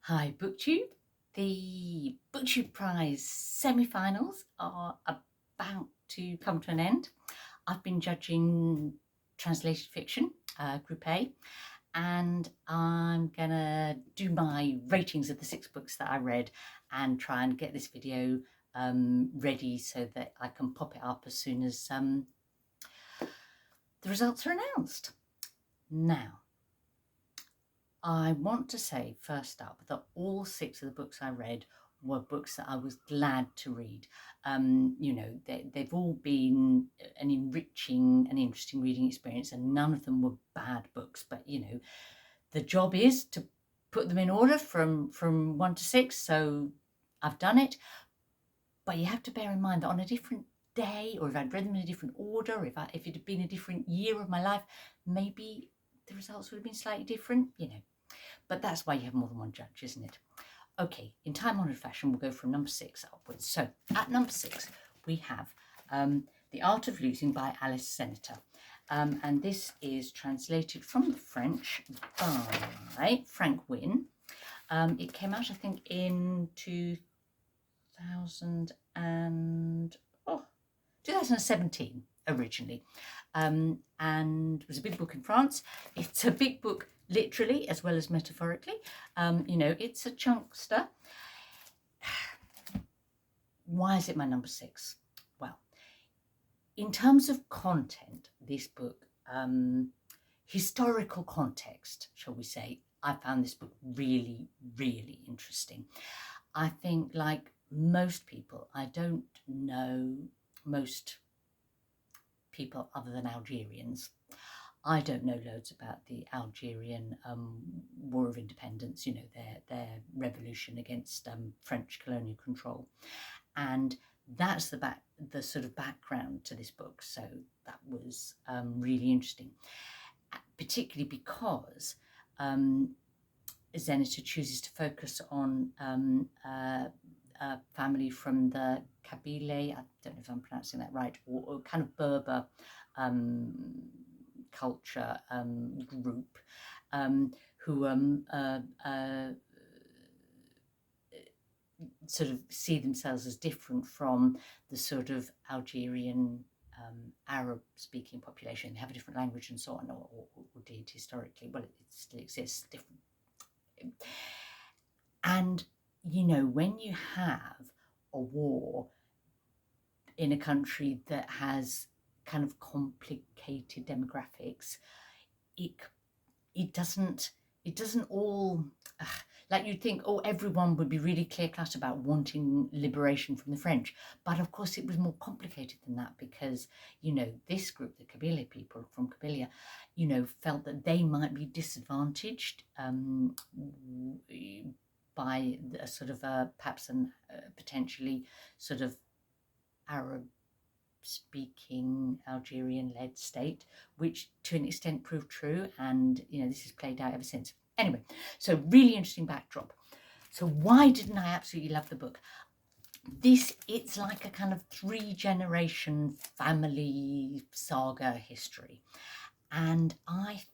Hi Booktube. The Booktube Prize semi-finals are about to come to an end. I've been judging translated fiction, Group A, and I'm gonna do my ratings of the 6 books that I read and try and get this video ready so that I can pop it up as soon as the results are announced. Now, I want to say first up that all 6 of the books I read were books that I was glad to read. They've all been an enriching and interesting reading experience, and none of them were bad books. But the job is to put them in order from 1 to 6. So I've done it, but you have to bear in mind that on a different day, or if I'd read them in a different order, if it had been a different year of my life, maybe the results would have been slightly different. But that's why you have more than one judge, isn't it? Okay, in time-honoured fashion, we'll go from number 6 upwards. So at number 6, we have The Art of Losing by Alice Zeniter. And this is translated from the French by Frank Wynne. It came out, I think, in 2017 originally, and was a big book in France. It's a big book literally as well as metaphorically. It's a chunkster. Why is it my number 6? Well, in terms of content, this book, historical context, shall we say, I found this book really, really interesting. I think, like most people, I don't know most people other than Algerians. I don't know loads about the Algerian War of Independence, their revolution against French colonial control. And that's the sort of background to this book. So that was really interesting, particularly because Zeniter chooses to focus on a family from the Kabyle, I don't know if I'm pronouncing that right, or kind of Berber culture group who sort of see themselves as different from the sort of Algerian Arab-speaking population. They have a different language and so on, or did historically. Well, it still exists different. And when you have a war in a country that has kind of complicated demographics, it doesn't all like you'd think, everyone would be really clear-cut about wanting liberation from the French. But of course it was more complicated than that, because this group, the Kabyle people from Kabylia, felt that they might be disadvantaged by a sort of perhaps an potentially sort of Arab speaking Algerian-led state, which to an extent proved true, and this has played out ever since. Anyway, so really interesting backdrop. So why didn't I absolutely love the book? It's like a kind of 3-generation family saga history, and I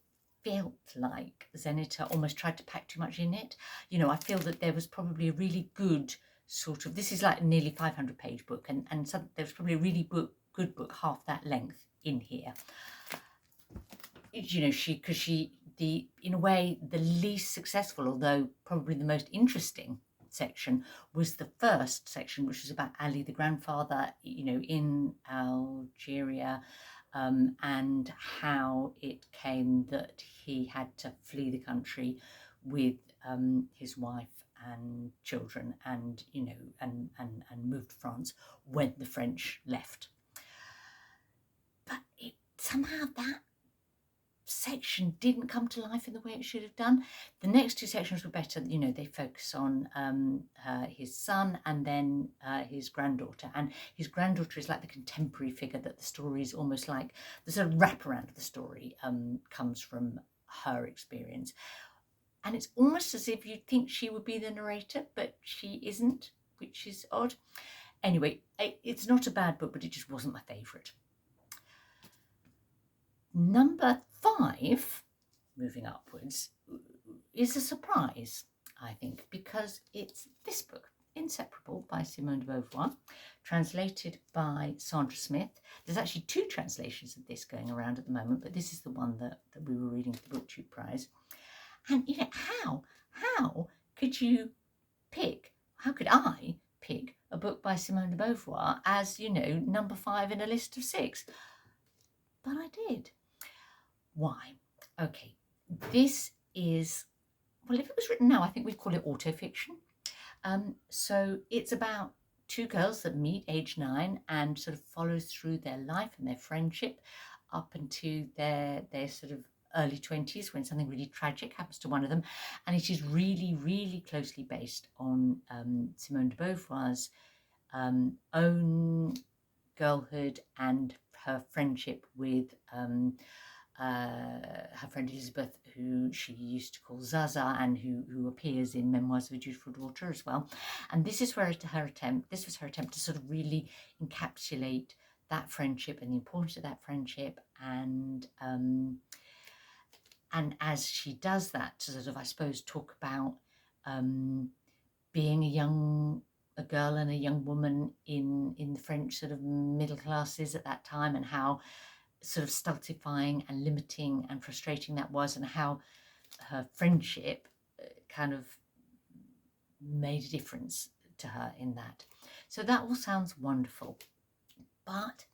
felt like Zeniter almost tried to pack too much in it. I feel that there was probably a really good sort of, this is like a nearly 500-page book, and so there was probably a really good book half that length in here. In a way, the least successful, although probably the most interesting section, was the first section, which was about Ali, the grandfather, in Algeria, and how it came that he had to flee the country with his wife and children, and moved to France when the French left. But somehow that section didn't come to life in the way it should have done. The next 2 sections were better. They focus on his son and then his granddaughter, and his granddaughter is like the contemporary figure, that the story is almost like the sort of wraparound of the story comes from her experience, and it's almost as if you'd think she would be the narrator, but she isn't, which is odd. Anyway, it's not a bad book, but it just wasn't my favourite. Number 5, moving upwards, is a surprise. I think, because it's this book, Inseparable by Simone de Beauvoir, translated by Sandra Smith. There's actually 2 translations of this going around at the moment, but this is the one that we were reading for the Booktube Prize. And you know, how could you pick, how could I pick a book by Simone de Beauvoir as, you know, number 5 in a list of 6? But I did. Why? Okay, this is, well, if it was written now, I think we'd call it autofiction. So it's about 2 girls that meet age 9 and sort of follows through their life and their friendship up into their sort of early 20s, when something really tragic happens to one of them. And it is really, really closely based on Simone de Beauvoir's own girlhood and her friendship with her friend Elizabeth, who she used to call Zaza, and who appears in Memoirs of a Dutiful Daughter as well. And this is where this was her attempt to sort of really encapsulate that friendship and the importance of that friendship, and as she does that, to sort of, I suppose, talk about being a girl and a young woman in the French sort of middle classes at that time, and how sort of stultifying and limiting and frustrating that was, and how her friendship kind of made a difference to her in that. So that all sounds wonderful, but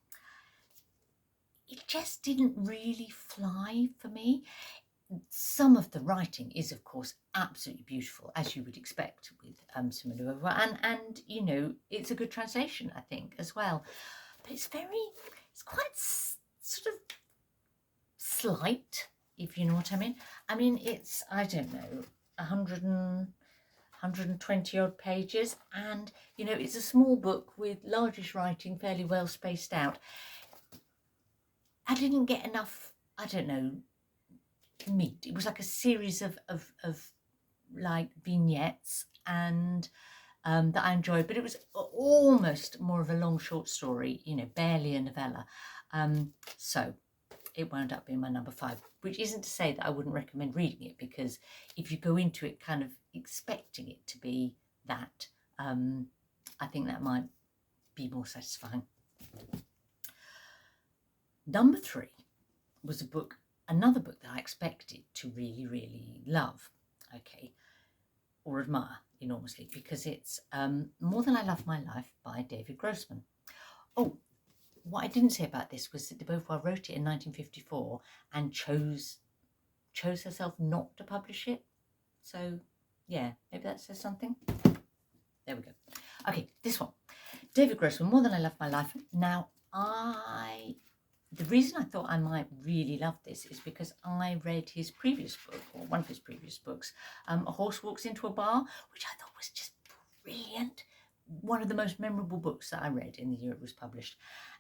it just didn't really fly for me. Some of the writing is, of course, absolutely beautiful, as you would expect with Simone de Beauvoir, and you know, it's a good translation, I think, as well. But it's quite sort of slight, if you know what I mean. I mean, it's, I don't know, 120 odd pages, and you know, it's a small book with largish writing, fairly well spaced out. I didn't get enough, I don't know, meat. It was like a series of like vignettes, and that I enjoyed, but it was almost more of a long short story, you know, barely a novella. So it wound up being my number 5, which isn't to say that I wouldn't recommend reading it, because if you go into it kind of expecting it to be that, I think that might be more satisfying. Number 3 was another book that I expected to really, really love, okay, or admire enormously, because it's More Than I Love My Life by David Grossman. Oh, what I didn't say about this was that de Beauvoir wrote it in 1954 and chose herself not to publish it. So, yeah, maybe that says something. There we go. Okay, this one. David Grossman, More Than I Love My Life. Now, the reason I thought I might really love this is because I read his previous book, or one of his previous books, A Horse Walks Into a Bar, which I thought was just brilliant. One of the most memorable books that I read in the year it was published.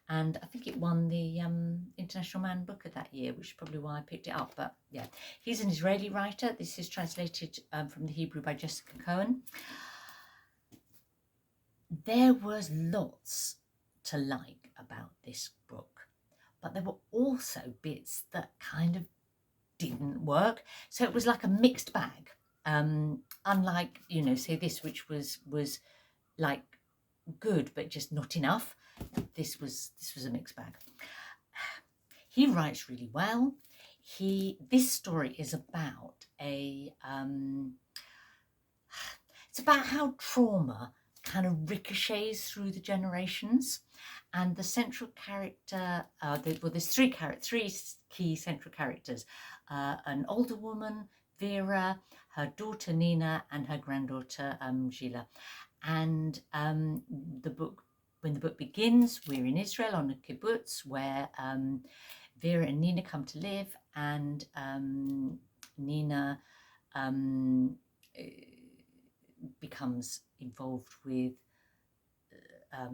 And I think it won the International Man Book of that year, which is probably why I picked it up. But yeah, he's an Israeli writer. This is translated from the Hebrew by Jessica Cohen. There was lots to like about this book, but there were also bits that kind of didn't work. So it was like a mixed bag. Unlike, you know, say this, which was like good but just not enough. This was a mixed bag. He writes really well. This story is about it's about how trauma kind of ricochets through the generations, and the central character, there's three key central characters: an older woman, Vera, her daughter Nina, and her granddaughter Gila. And when the book begins, we're in Israel on a kibbutz where Vera and Nina come to live, and Nina becomes involved with a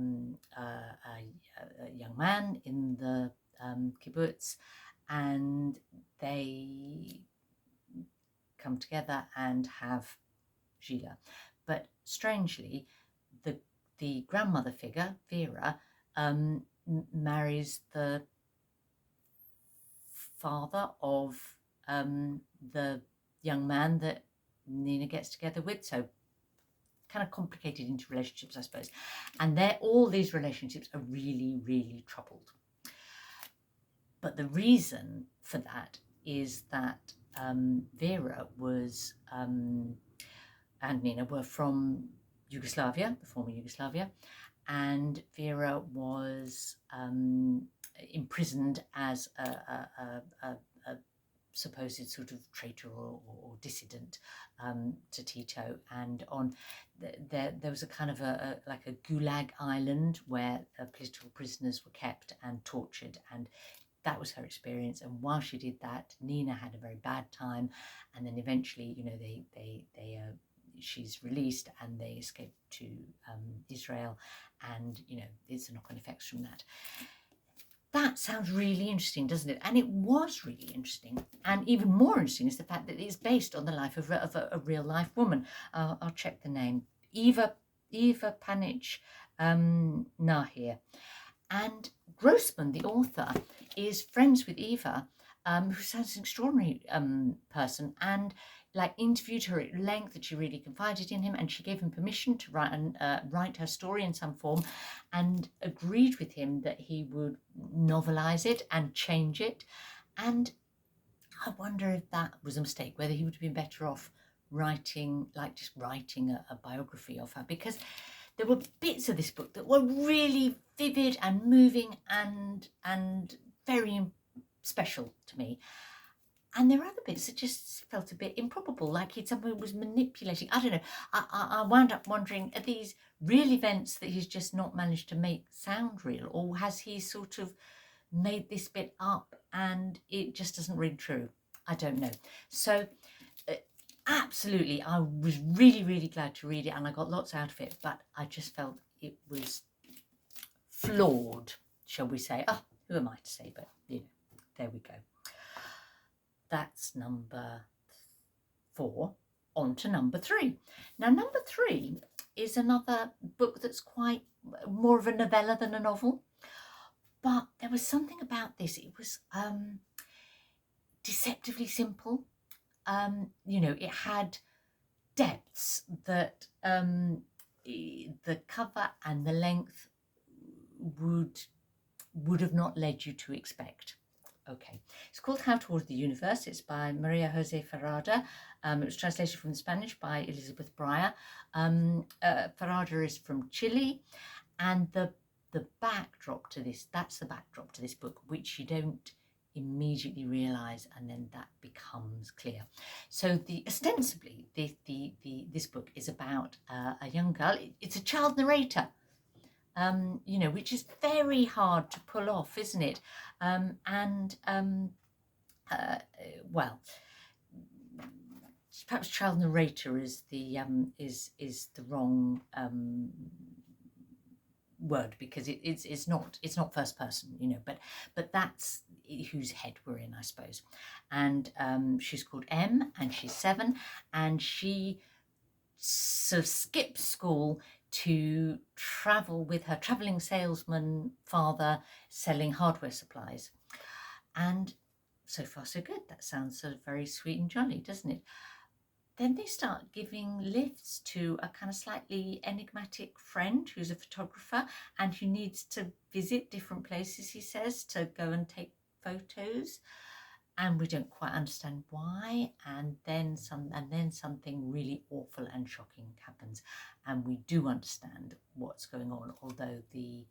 young man in the kibbutz, and they come together and have Gila. But strangely, the grandmother figure, Vera, marries the father of the young man that Nina gets together with. So kind of complicated interrelationships, I suppose. And all these relationships are really, really troubled. But the reason for that is that Vera was and Nina were from Yugoslavia, the former Yugoslavia, and Vera was imprisoned as a supposed sort of traitor or dissident to Tito, and on there was a kind of like a gulag island where political prisoners were kept and tortured, and that was her experience. And while she did that, Nina had a very bad time, and then eventually, you know, she's released and they escape to Israel, and you know, it's the knock-on effects from that. That sounds really interesting, doesn't it? And it was really interesting. And even more interesting is the fact that it's based on the life of a real-life woman. I'll check the name. Eva Panic Nahir. And Grossman, the author, is friends with Eva, who sounds an extraordinary person, and like interviewed her at length, that she really confided in him, and she gave him permission to write her story in some form, and agreed with him that he would novelize it and change it. And I wonder if that was a mistake, whether he would have been better off writing a biography of her, because there were bits of this book that were really vivid and moving and very special to me. And there are other bits that just felt a bit improbable, like someone was manipulating. I don't know. I wound up wondering, are these real events that he's just not managed to make sound real? Or has he sort of made this bit up and it just doesn't ring true? I don't know. So absolutely, I was really, really glad to read it, and I got lots out of it, but I just felt it was flawed, shall we say. Oh, who am I to say, but you know, there we go. That's number 4. On to number 3. Now, number 3 is another book that's quite more of a novella than a novel, but there was something about this. It was deceptively simple. You know, it had depths that the cover and the length would have not led you to expect. Okay, it's called How Towards the Universe. It's by Maria José Ferrada. It was translated from Spanish by Elizabeth Bryer. Ferrada is from Chile, and the backdrop to this, that's the backdrop to this book, which you don't immediately realise, and then that becomes clear. So ostensibly this book is about a young girl. It's a child narrator. You know, which is very hard to pull off, isn't it? Well, perhaps child narrator is the wrong word, because it's not first person, you know, but that's whose head we're in, I suppose. And she's called M, and she's 7, and she sort of skips school to travel with her travelling salesman father selling hardware supplies. And so far so good. That sounds sort of very sweet and jolly, doesn't it? Then they start giving lifts to a kind of slightly enigmatic friend who's a photographer and who needs to visit different places, he says, to go and take photos. And we don't quite understand why, and then something really awful and shocking happens, and we do understand what's going on, although the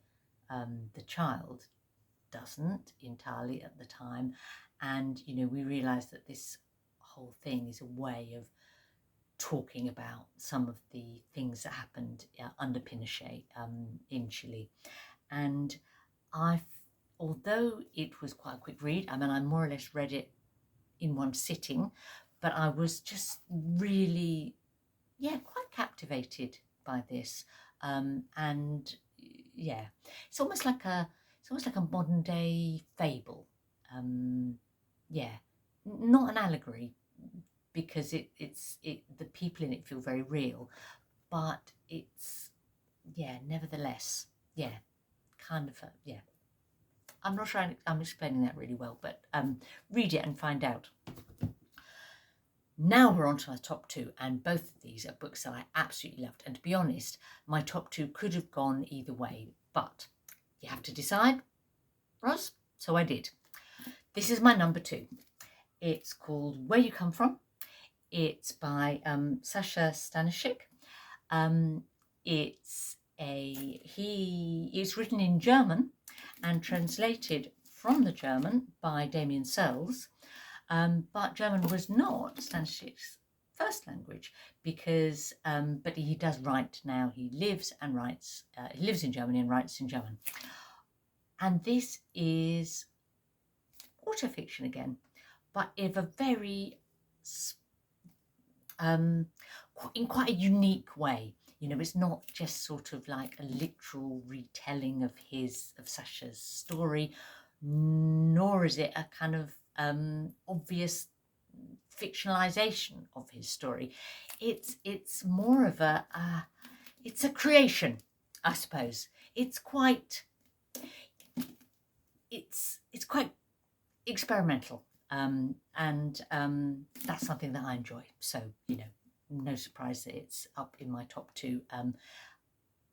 child doesn't entirely at the time. And you know, we realise that this whole thing is a way of talking about some of the things that happened under Pinochet in Chile. And although it was quite a quick read, I mean, I more or less read it in one sitting, but I was just really, quite captivated by this. And yeah, it's almost like a modern day fable. Not an allegory, because it's the people in it feel very real, but it's nevertheless kind of I'm not sure I'm explaining that really well, but read it and find out. Now we're on to our top two, and both of these are books that I absolutely loved. And to be honest, my top two could have gone either way, but you have to decide, Ross. So I did. This is my number two. It's called Where You Come From. It's by Saša Stanišić. It's written in German and translated from the German by Damion Searls. But German was not Stanišić's first language because, but he does write now. He lives and writes. He lives in Germany and writes in German. And this is autofiction again, but in a very, in quite a unique way. You know, it's not just sort of like a literal retelling of Saša's story, nor is it a kind of obvious fictionalization of his story. It's more of it's a creation, I suppose. It's quite experimental, and that's something that I enjoy. So, you know, no surprise that it's up in my top two.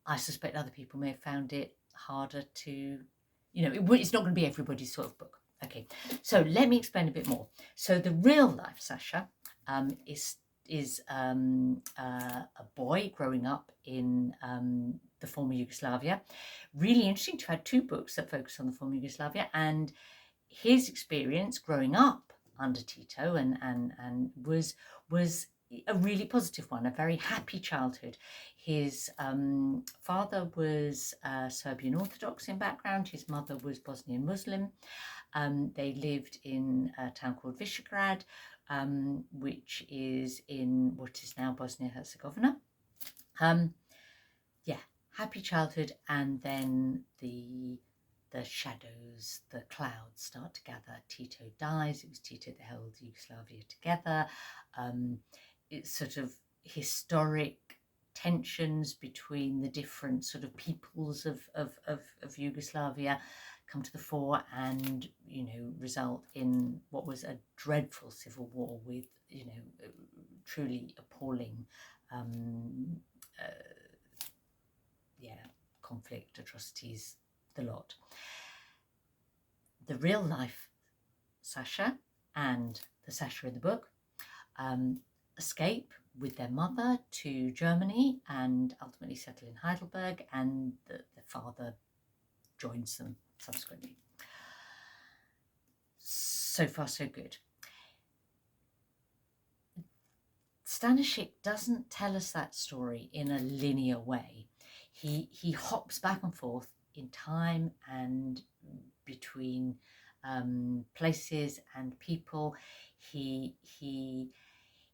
I suspect other people may have found it harder to, you know, it's not going to be everybody's sort of book. Okay, so let me explain a bit more. So the real life Saša is a boy growing up in the former Yugoslavia. Really interesting to have two books that focus on the former Yugoslavia, and his experience growing up under Tito and was a really positive one, a very happy childhood. His father was Serbian Orthodox in background. His mother was Bosnian Muslim. They lived in a town called Visegrad, which is in what is now Bosnia-Herzegovina. Happy childhood, and then the shadows, the clouds start to gather. Tito dies. It was Tito that held Yugoslavia together. It's sort of historic tensions between the different sort of peoples of Yugoslavia come to the fore, and, you know, result in what was a dreadful civil war with, you know, truly appalling conflict, atrocities, the lot. The real life Saša and the Saša in the book escape with their mother to Germany and ultimately settle in Heidelberg, and the father joins them subsequently. So far, so good. Stanišić doesn't tell us that story in a linear way. He hops back and forth in time and between places and people. He's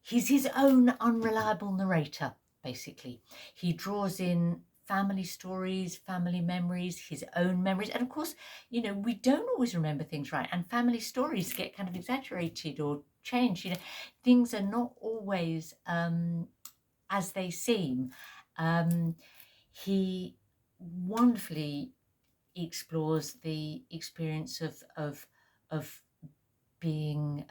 his own unreliable narrator, basically. He draws in family stories, family memories, his own memories. And of course, you know, we don't always remember things right. And family stories get kind of exaggerated or changed. You know, things are not always as they seem. He wonderfully explores the experience of being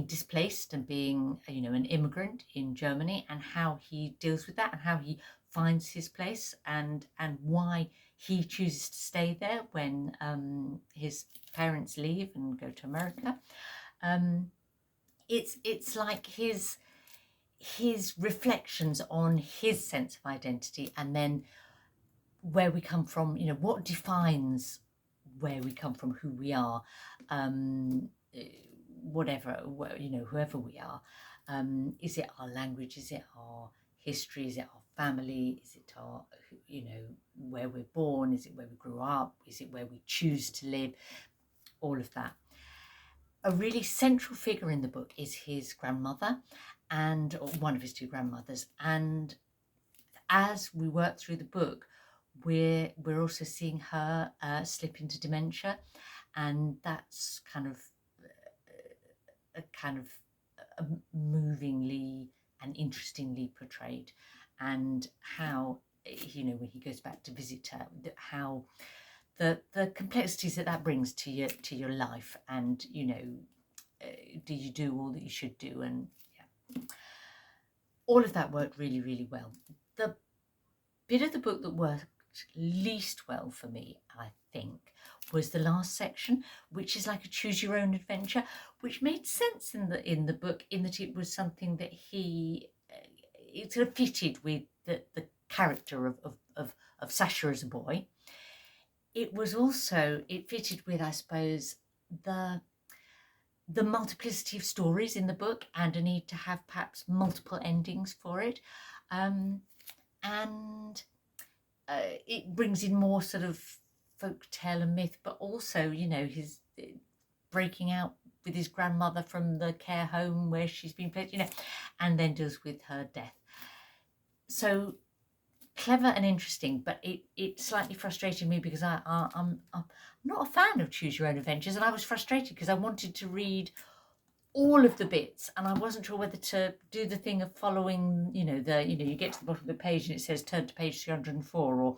displaced and being, you know, an immigrant in Germany, and how he deals with that, and how he finds his place, and why he chooses to stay there when his parents leave and go to America. It's like his reflections on his sense of identity, and then where we come from, you know, what defines where we come from, who we are, whatever, you know, whoever we are. Is it our language? Is it our history? Is it our family? Is it our, you know, where we're born? Is it where we grew up? Is it where we choose to live? All of that. A really central figure in the book is his grandmother, and or one of his two grandmothers. And as we work through the book, we're also seeing her slip into dementia, and that's kind of movingly and interestingly portrayed. And how, you know, when he goes back to visit her, how the complexities that brings to your life, and, you know, did you do all that you should do? And yeah, all of that worked really, really well. The bit of the book that worked least well for me, I think, was the last section, which is like a choose your own adventure, which made sense in the book, in that it was something that it sort of fitted with the character of Saša as a boy. It was also, it fitted with, I suppose, the multiplicity of stories in the book and a need to have perhaps multiple endings for it. And it brings in more sort of folk tale and myth, but also, you know, his breaking out with his grandmother from the care home where she's been placed, you know, and then deals with her death. So clever and interesting, but it slightly frustrated me because I'm not a fan of choose your own adventures, and I was frustrated because I wanted to read all of the bits and I wasn't sure whether to do the thing of following, you get to the bottom of the page and it says turn to page 304, or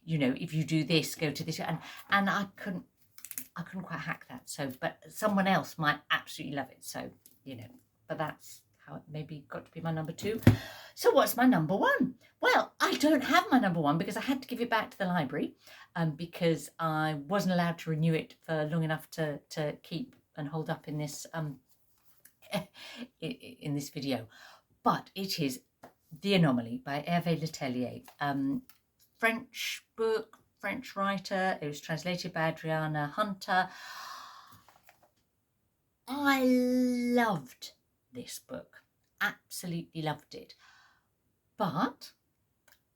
if you do this, go to this, and I couldn't quite hack that. So, but someone else might absolutely love it, so but that's how it maybe got to be my number 2. So what's my number 1? Well, I don't have my number 1 because I had to give it back to the library because I wasn't allowed to renew it for long enough to keep and hold up in this in this video. But it is The Anomaly by Hervé Tellier. French book, French writer. It was translated by Adriana Hunter. I loved this book, absolutely loved it. But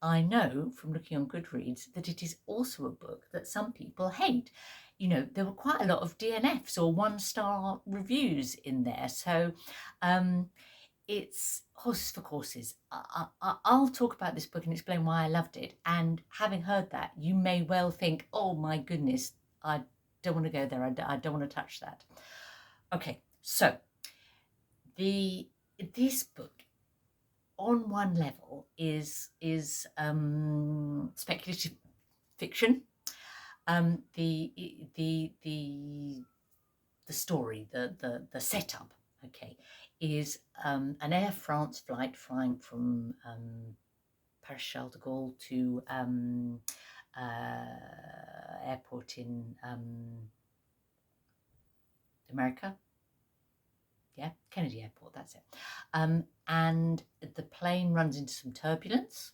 I know from looking on Goodreads that it is also a book that some people hate. There were quite a lot of DNFs or 1-star reviews in there. So it's horses for courses. I'll talk about this book and explain why I loved it. And having heard that, you may well think, oh my goodness, I don't want to go there. I don't want to touch that. Okay, so this book, on one level, is speculative fiction. The story, the setup, okay, is an Air France flight flying from Paris Charles de Gaulle to airport in America. Yeah, Kennedy Airport, that's it. And the plane runs into some turbulence,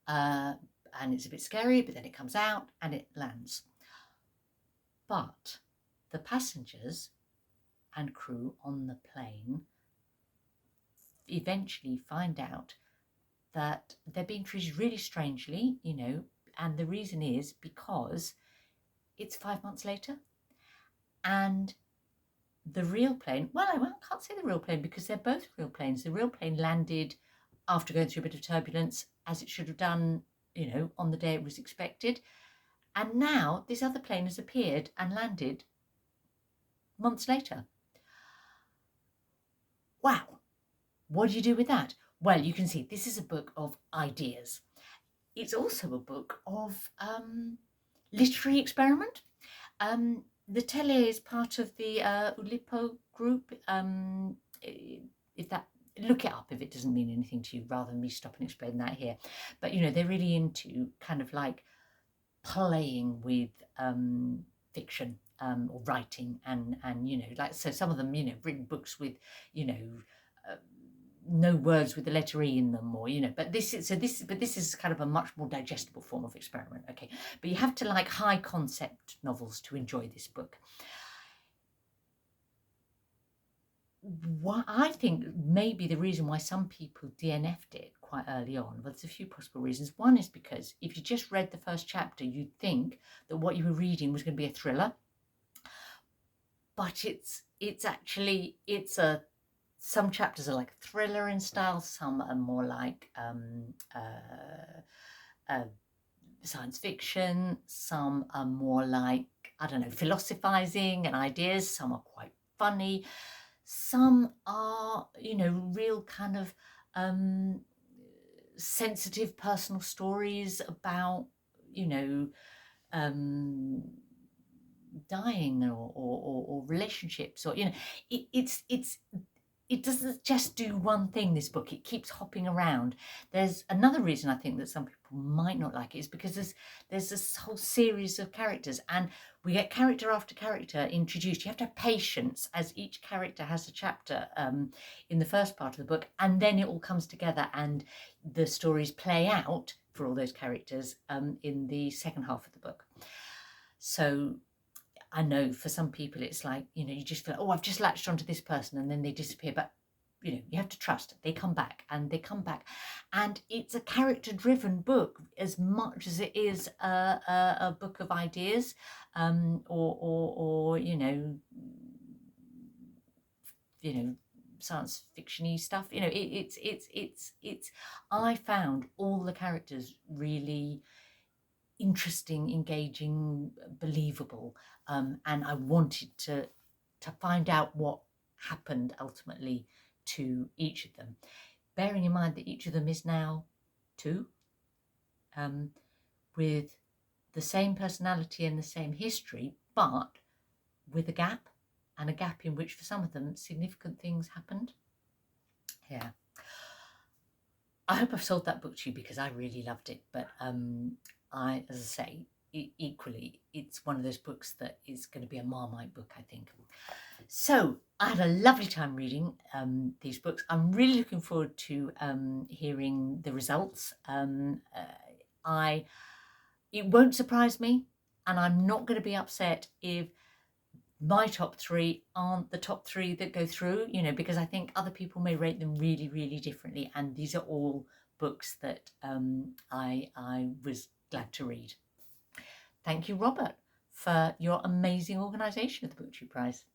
and it's a bit scary, but then it comes out and it lands. But the passengers and crew on the plane eventually find out that they're being treated really strangely, and the reason is because it's 5 months later, and the real plane, well, I can't say the real plane because they're both real planes. The real plane landed after going through a bit of turbulence, as it should have done, on the day it was expected. And now this other plane has appeared and landed months later. Wow. What do you do with that? Well, you can see this is a book of ideas. It's also a book of literary experiment. The Tellier is part of the Oulipo group. Look it up if it doesn't mean anything to you, rather than me stop and explain that here. But they're really into kind of like playing with fiction or writing, and like, so some of them written books with no words with the letter E in them, or but this is kind of a much more digestible form of experiment. Okay, but you have to like high concept novels to enjoy this book. What I think maybe the reason why some people DNF'd it quite early on, well, there's a few possible reasons. One is because if you just read the first chapter, you'd think that what you were reading was going to be a thriller, but it's actually some chapters are like thriller in style, some are more like science fiction, some are more like, I don't know, philosophizing and ideas, some are quite funny, some are, real kind of sensitive personal stories about, dying or relationships, or it doesn't just do one thing, this book. It keeps hopping around. There's another reason I think that some people might not like it, is because there's this whole series of characters, and we get character after character introduced. You have to have patience as each character has a chapter in the first part of the book, and then it all comes together and the stories play out for all those characters in the second half of the book. So I know for some people it's like, you just feel, oh, I've just latched onto this person, and then they disappear. But, you have to trust. They come back, and they come back. And it's a character-driven book as much as it is a book of ideas, or science fiction-y stuff. It's I found all the characters really interesting, engaging, believable, and I wanted to find out what happened ultimately to each of them, bearing in mind that each of them is now 2, with the same personality and the same history, but with a gap, and a gap in which for some of them significant things happened. Yeah. I hope I've sold that book to you, because I really loved it. But as I say, equally, it's one of those books that is going to be a Marmite book, I think. So I had a lovely time reading these books. I'm really looking forward to hearing the results. It won't surprise me, and I'm not going to be upset if my top 3 aren't the top 3 that go through, because I think other people may rate them really, really differently. And these are all books that I was glad to read. Thank you, Robert, for your amazing organisation of the Booktube Prize.